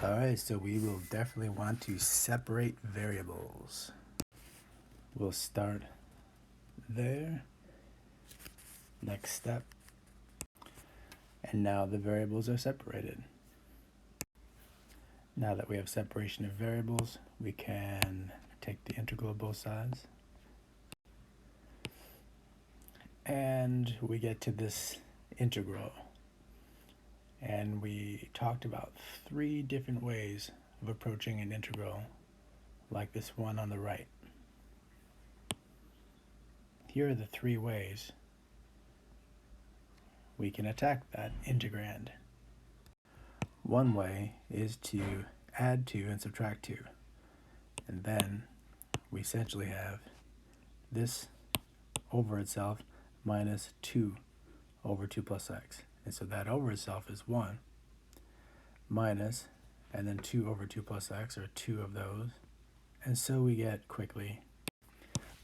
Alright, so we will definitely want to separate variables. We'll start there. Next step. And now the variables are separated. Now that we have separation of variables, we can take the integral of both sides. And we get to this integral. And we talked about 3 different ways of approaching an integral, like this one on the right. Here are the 3 ways we can attack that integrand. One way is to add 2 and subtract 2. And then we essentially have this over itself minus 2 over 2 plus x. And so that over itself is 1 minus, and then 2 over 2 plus x, or 2 of those. And so we get quickly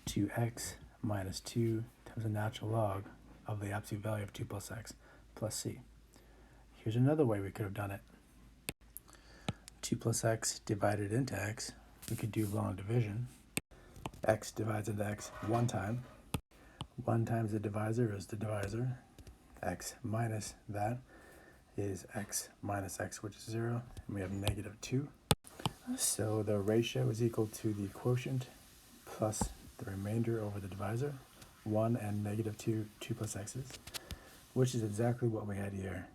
2x minus 2 times the natural log of the absolute value of 2 plus x plus c. Here's another way we could have done it. 2 plus x divided into x, we could do long division. X divides into x 1 time. 1 times the divisor is the divisor. X minus that is x minus x, which is 0, and we have negative 2. So the ratio is equal to the quotient plus the remainder over the divisor, 1 and negative 2 plus x's, which is exactly what we had here.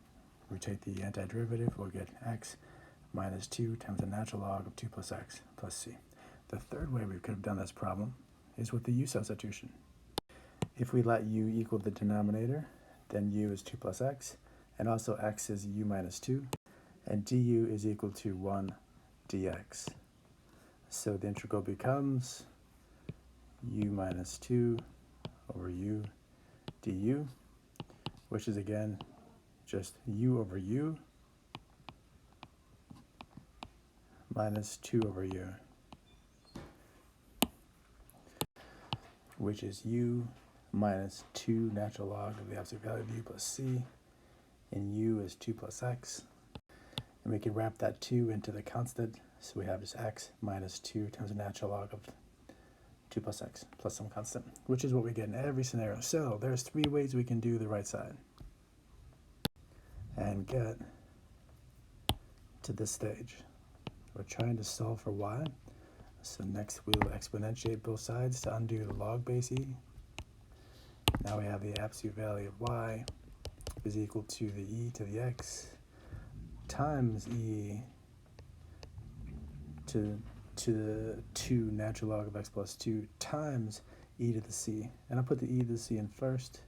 We take the antiderivative, we'll get x minus 2 times the natural log of 2 plus x plus c. The third way we could have done this problem is with the u substitution. If we let u equal the denominator, then u is 2 plus x, and also x is u minus 2, and du is equal to 1 dx. So the integral becomes u minus 2 over u du, which is again just u over u minus 2 over u, which is u minus 2 natural log of the absolute value of u plus c, and u is 2 plus x. And we can wrap that 2 into the constant, so we have just x minus 2 times the natural log of 2 plus x plus some constant, which is what we get in every scenario. So there's 3 ways we can do the right side and get to this stage. We're trying to solve for y, so next we will exponentiate both sides to undo the log base e. Now we have the absolute value of y is equal to the e to the x times e to the 2 natural log of x plus 2 times e to the c. And I'll put the e to the c in first,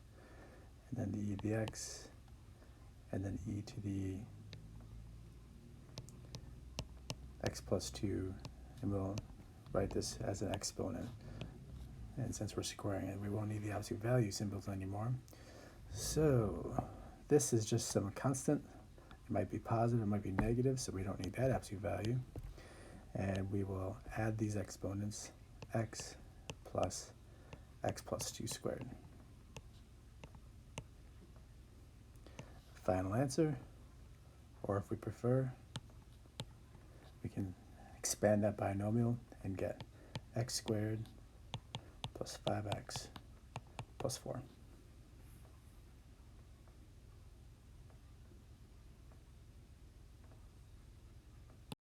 and then the e to the x, and then e to the x plus 2, and we'll write this as an exponent. And since we're squaring it, we won't need the absolute value symbols anymore. So this is just some constant. It might be positive, it might be negative, so we don't need that absolute value. And we will add these exponents, x plus 2 squared. Final answer, or if we prefer, we can expand that binomial and get x squared plus 5x plus 4.